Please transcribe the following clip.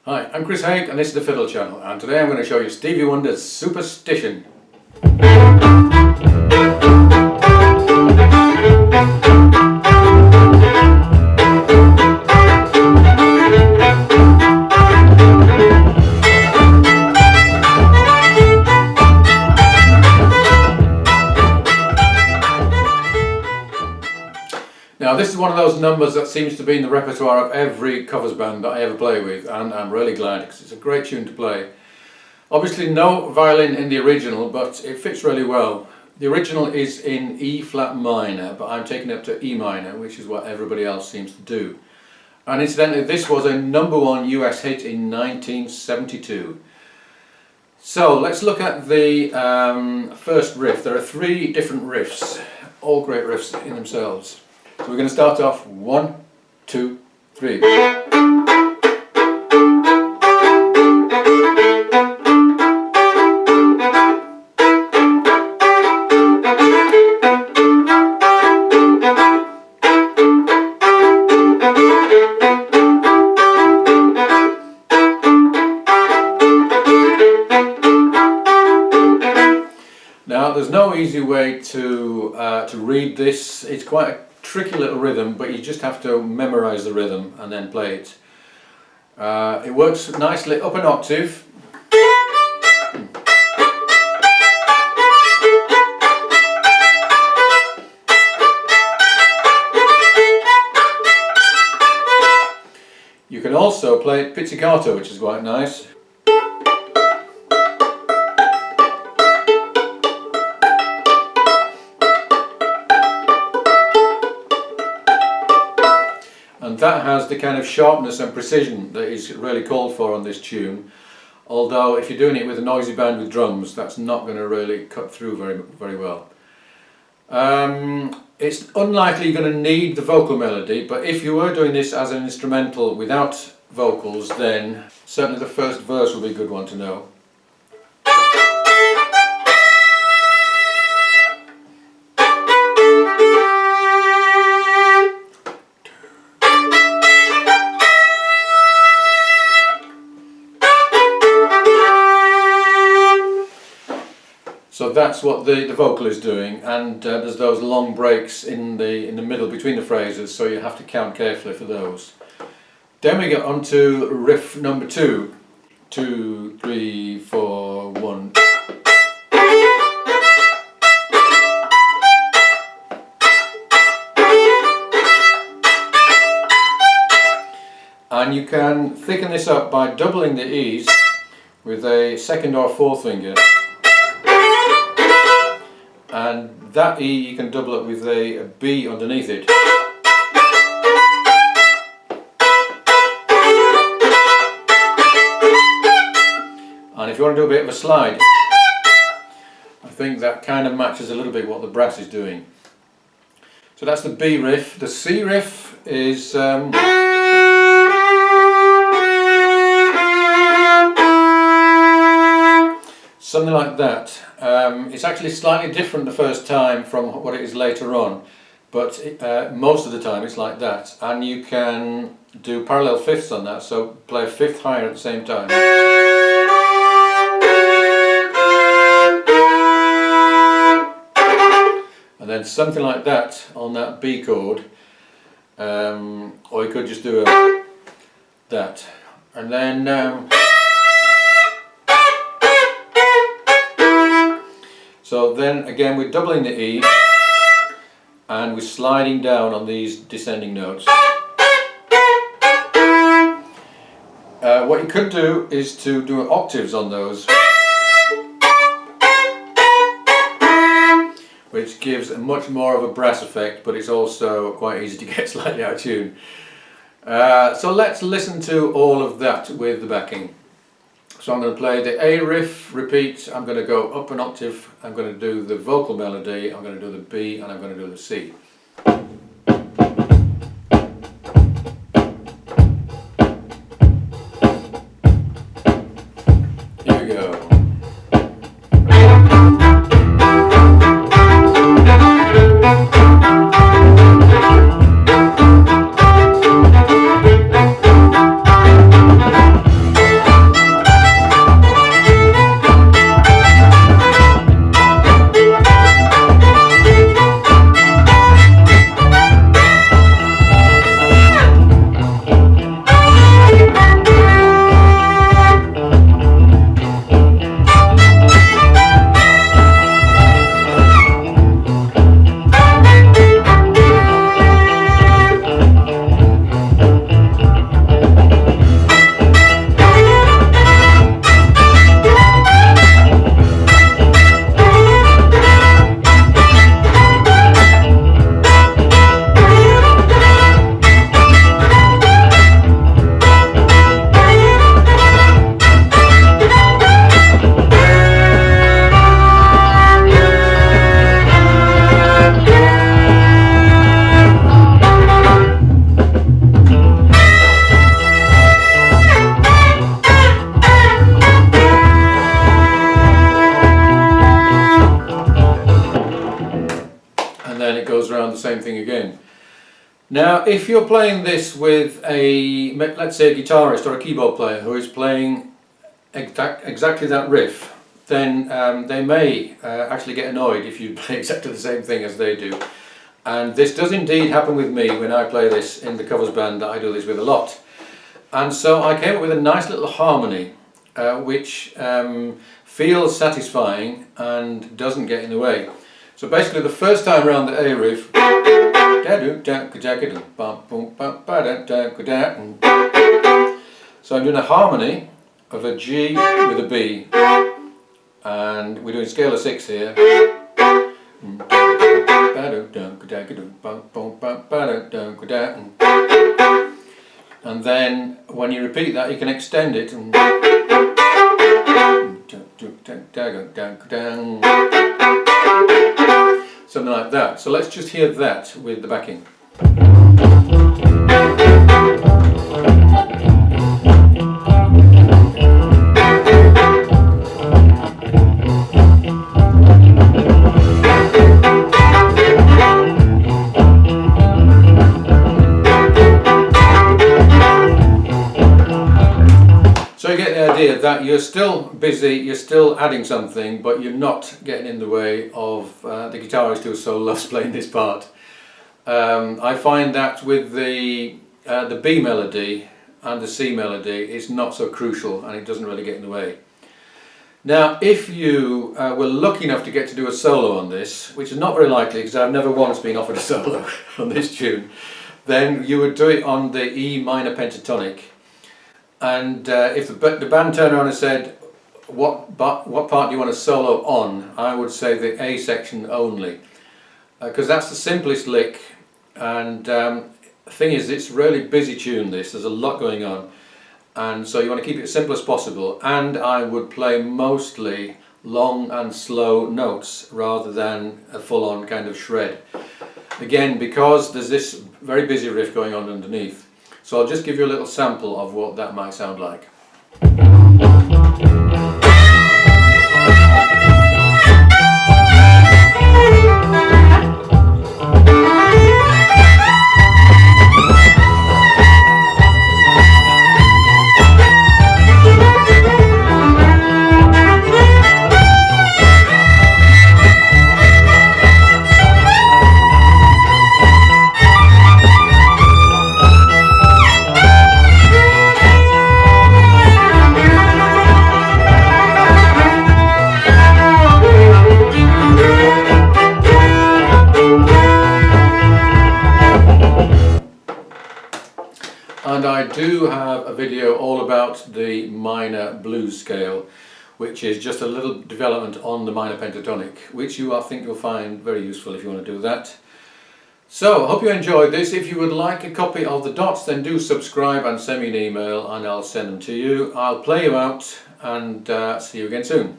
Hi, I'm Chris Haigh and this is the Fiddle channel, and today I'm going to show you Stevie Wonder's Superstition. Now this is one of those numbers that seems to be in the repertoire of every covers band that I ever play with, and I'm really glad because it's a great tune to play. Obviously no violin in the original, but it fits really well. The original is in E flat minor, but I'm taking it up to E minor, which is what everybody else seems to do. And incidentally, this was a #1 US hit in 1972. So let's look at the first riff. There are 3 different riffs, all great riffs in themselves. So we're going to start off 1, 2, 3. Now there's no easy way to read this. It's quite a tricky little rhythm, but you just have to memorize the rhythm and then play it. It works nicely up an octave. You can also play it pizzicato, which is quite nice. And that has the kind of sharpness and precision that is really called for on this tune. Although if you're doing it with a noisy band with drums, that's not going to really cut through very well. It's unlikely you're going to need the vocal melody, but if you were doing this as an instrumental without vocals, then certainly the first verse will be a good one to know. So that's what the vocal is doing, and there's those long breaks in the middle between the phrases, so you have to count carefully for those. Then we get on to riff number 2. 2, 3, 4, 1. And you can thicken this up by doubling the E's with a 2nd or 4th finger. And that E you can double up with a B underneath it. And if you want to do a bit of a slide, I think that kind of matches a little bit what the brass is doing. So that's the B riff. The C riff is something like that. It's actually slightly different the first time from what it is later on, but most of the time it's like that. And you can do parallel fifths on that, so play a fifth higher at the same time. And then something like that on that B chord, or you could just do that. And then so then again we're doubling the E and we're sliding down on these descending notes. What you could do is to do octaves on those, which gives a much more of a brass effect, but it's also quite easy to get slightly out of tune. So let's listen to all of that with the backing. So I'm going to play the A riff, repeat, I'm going to go up an octave, I'm going to do the vocal melody, I'm going to do the B, and I'm going to do the C. Here we go. same thing again. Now, if you're playing this with let's say a guitarist or a keyboard player who is playing exactly that riff, then they may actually get annoyed if you play exactly the same thing as they do. And this does indeed happen with me when I play this in the covers band that I do this with a lot. And so I came up with a nice little harmony which feels satisfying and doesn't get in the way. So basically the first time around the A riff, so I'm doing a harmony of a G with a B, and we're doing scale of 6 here. And then when you repeat that, you can extend it. Something like that. So let's just hear that with the backing. So you get the idea that you're still busy, you're still adding something, but you're not getting in the way of the guitarist who so loves playing this part. I find that with the B melody and the C melody, it's not so crucial and it doesn't really get in the way. Now, if you were lucky enough to get to do a solo on this, which is not very likely because I've never once been offered a solo on this tune, then you would do it on the E minor pentatonic. And if the band turned around and said, what part do you want to solo on, I would say the A section only, because that's the simplest lick. And the thing is, it's a really busy tune this, there's a lot going on, and so you want to keep it as simple as possible. And I would play mostly long and slow notes rather than a full-on kind of shred, again because there's this very busy riff going on underneath. So I'll just give you a little sample of what that might sound like. And I do have a video all about the minor blues scale, which is just a little development on the minor pentatonic, which I think you'll find very useful if you want to do that. So, I hope you enjoyed this. If you would like a copy of the dots, then do subscribe and send me an email and I'll send them to you. I'll play you out and see you again soon.